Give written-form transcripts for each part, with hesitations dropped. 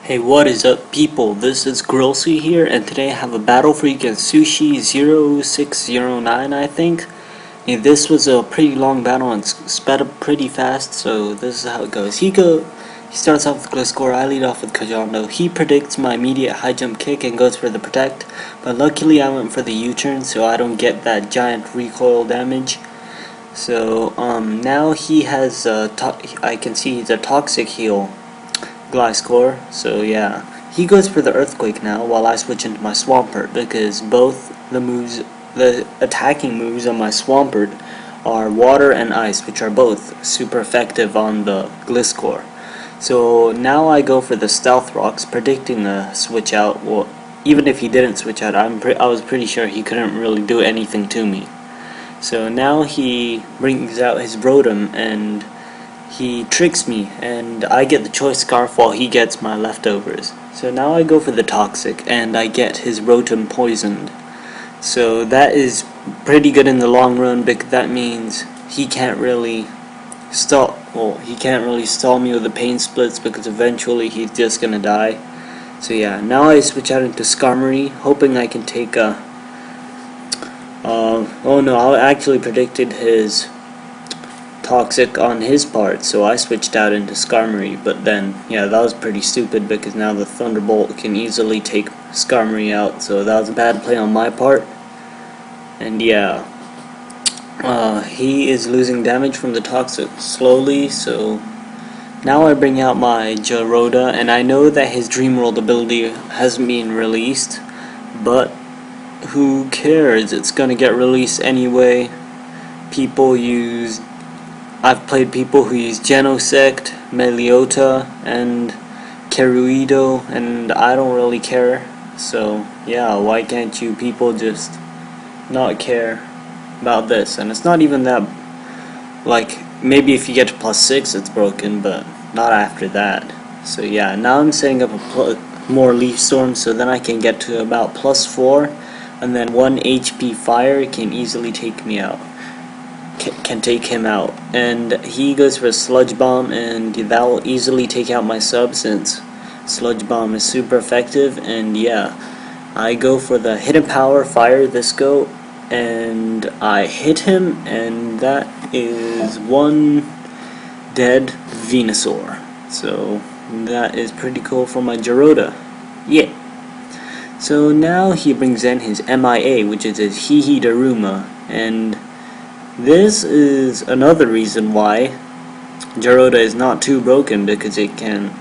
Hey, what is up, people? This is Grillsea here, and today I have a battle for you against Sushi0609, I think. And this was a pretty long battle and sped up pretty fast, so this is how it goes. He starts off with Gliscor, I lead off with Kajando. He predicts my immediate high jump kick and goes for the protect, but luckily I went for the U-turn, so I don't get that giant recoil damage. So now he has I can see he's a toxic heal Gliscor, so yeah, he goes for the earthquake now while I switch into my Swampert, because both the attacking moves on my Swampert are water and ice, which are both super effective on the Gliscor. So now I go for the Stealth Rocks, predicting a switch out. Well, even if he didn't switch out, I was pretty sure he couldn't really do anything to me. So now he brings out his Rotom and he tricks me, and I get the choice scarf while he gets my leftovers. So now I go for the toxic and I get his Rotom poisoned. So that is pretty good in the long run, because that means he can't really stall me with the pain splits, because eventually he's just gonna die. So yeah, now I switch out into Skarmory, hoping I can take a oh no, I actually predicted his toxic on his part, so I switched out into Skarmory, but then, yeah, that was pretty stupid, because now the Thunderbolt can easily take Skarmory out, so that was a bad play on my part. And yeah, he is losing damage from the toxic slowly, so now I bring out my Gyroda, and I know that his Dream World ability hasn't been released, but who cares, it's gonna get released anyway. I've played people who use Genosect, Meliota, and Keruido, and I don't really care. So yeah, why can't you people just not care about this? And it's not even that, like, maybe if you get to +6 it's broken, but not after that. So yeah, now I'm setting up more Leaf Storm, so then I can get to about +4, and then 1 HP Fire can easily take me out. Can take him out, and he goes for a Sludge Bomb, and that will easily take out my sub, since Sludge Bomb is super effective. And yeah, I go for the Hidden Power Fire this go, and I hit him, and that is 1 dead Venusaur. So that is pretty cool for my Gyroda. Yeah. So now he brings in his MIA, which is his Hihidaruma, and this is another reason why Gyroda is not too broken, because it can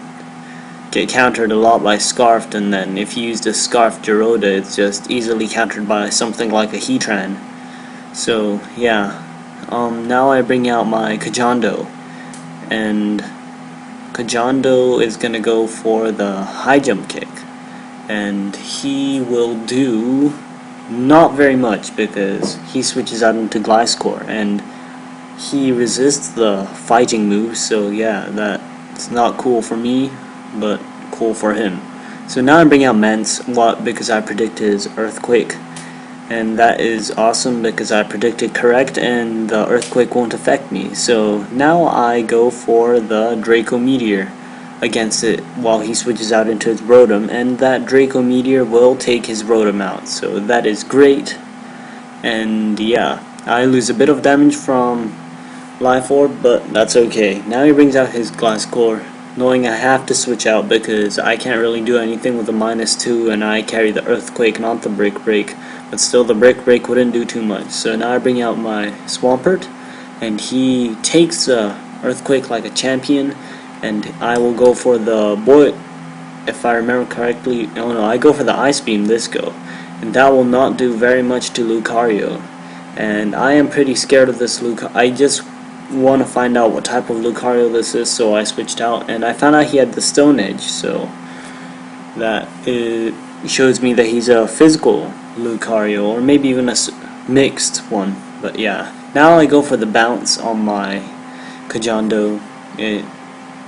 get countered a lot by Scarfed, and then if you use the Scarfed Gyroda, it's just easily countered by something like a Heatran. So yeah, now I bring out my Kajando, and Kajando is gonna go for the high jump kick, and he will do not very much, because he switches out into Gliscor, and he resists the fighting moves, so yeah, that's not cool for me, but cool for him. So now I'm bringing out Mance, because I predicted his Earthquake, and that is awesome, because I predicted correct, and the Earthquake won't affect me. So now I go for the Draco Meteor against it while he switches out into his Rotom, and that Draco Meteor will take his Rotom out, so that is great. And yeah, I lose a bit of damage from Life Orb, but that's okay. Now he brings out his Gliscor, knowing I have to switch out because I can't really do anything with a -2, and I carry the Earthquake, not the Brick Break, but still the Brick Break wouldn't do too much. So now I bring out my Swampert, and he takes the Earthquake like a champion, and I will go for the if I remember correctly, oh no, I go for the Ice Beam this go, and that will not do very much to Lucario, and I am pretty scared of this I just want to find out what type of Lucario this is, so I switched out, and I found out he had the Stone Edge, so that shows me that he's a physical Lucario, or maybe even a mixed one. But yeah, now I go for the bounce on my Kajando.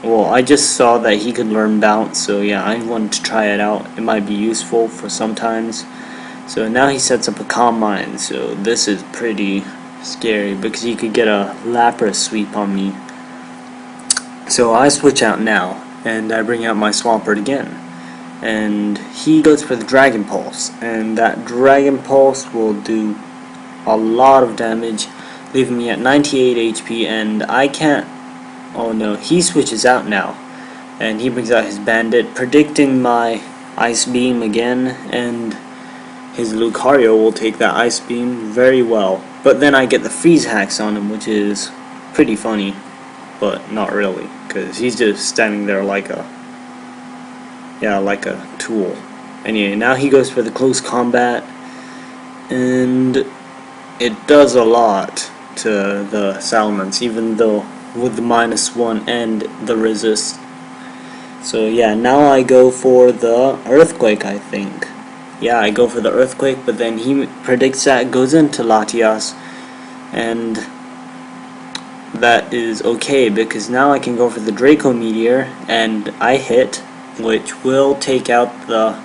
Well, I just saw that he could learn bounce, so yeah, I wanted to try it out. It might be useful for sometimes. So now he sets up a Calm Mind, so this is pretty scary, because he could get a Lapras sweep on me. So I switch out now, and I bring out my Swampert again. and he goes for the Dragon Pulse, and that Dragon Pulse will do a lot of damage, leaving me at 98 HP, and I can't. Oh no, he switches out now, and he brings out his Bandit, predicting my Ice Beam again, and his Lucario will take that Ice Beam very well. But then I get the Freeze Hacks on him, which is pretty funny, but not really, because he's just standing there like a tool. Anyway, now he goes for the Close Combat, and it does a lot to the Salamence, even though with the -1 and the resist. So yeah, now I go for the Earthquake, I think. Yeah, I go for the Earthquake, but then he predicts that goes into Latias, and that is okay, because now I can go for the Draco Meteor, and I hit, which will take out the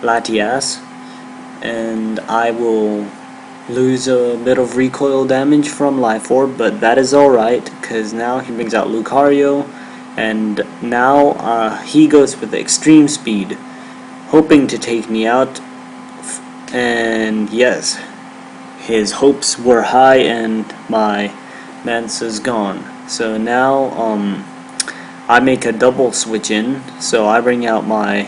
Latias, and I will lose a bit of recoil damage from Life Orb, but that is alright, because now he brings out Lucario, and now he goes for the Extreme Speed, hoping to take me out, and yes, his hopes were high and my Mansa's gone. So now I make a double switch in, so I bring out my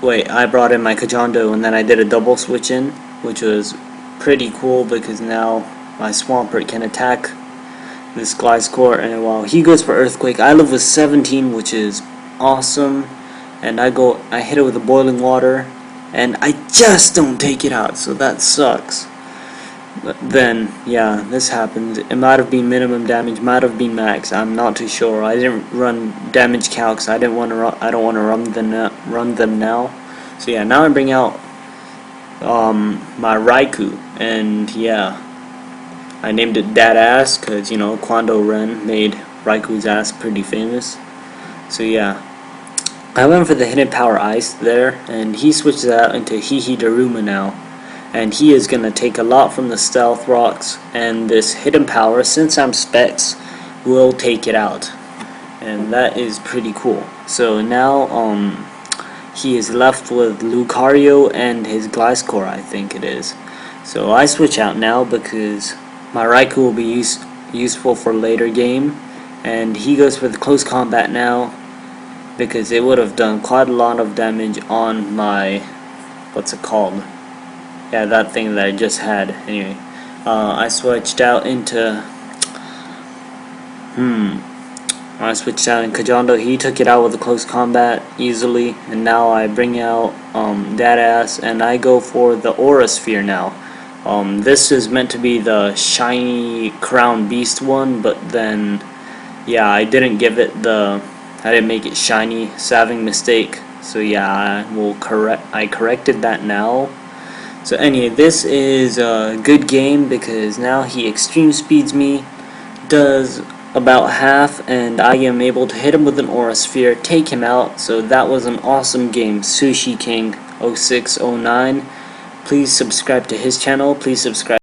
I brought in my Kajondo, and then I did a double switch in, which was pretty cool, because now my Swampert can attack this Gliscor, and while he goes for Earthquake, I live with 17, which is awesome, and I hit it with the Boiling Water, and I just don't take it out, so that sucks. But then, yeah, this happened. It might have been minimum damage, might have been max. I'm not too sure. I didn't run damage calcs. I don't want to run them now. So yeah, now I bring out my Raikou, and yeah, I named it Dad Ass because, you know, Quando Ren made Raikou's ass pretty famous. So yeah, I went for the Hidden Power Ice there, and he switches out into Hihi Daruma now. And he is going to take a lot from the Stealth Rocks, and this Hidden Power, since I'm Specs, will take it out. And that is pretty cool. So now he is left with Lucario and his Gliscor, I think it is. So I switch out now because my Raikou will be useful for later game, and he goes for the Close Combat now because it would have done quite a lot of damage on my, what's it called? Yeah, that thing that I just had. Anyway, I switched out into I switched out in Kajondo. He took it out with the Close Combat easily, and now I bring out Dadass, and I go for the Aura Sphere now. This is meant to be the shiny Crown Beast one, but then yeah, I didn't make it shiny, saving mistake. So yeah, I corrected that now. So anyway, this is a good game because now he extreme speeds me, does about half, and I am able to hit him with an Aura Sphere, take him out. So that was an awesome game. SushiKing0906. Please subscribe to his channel. Please subscribe.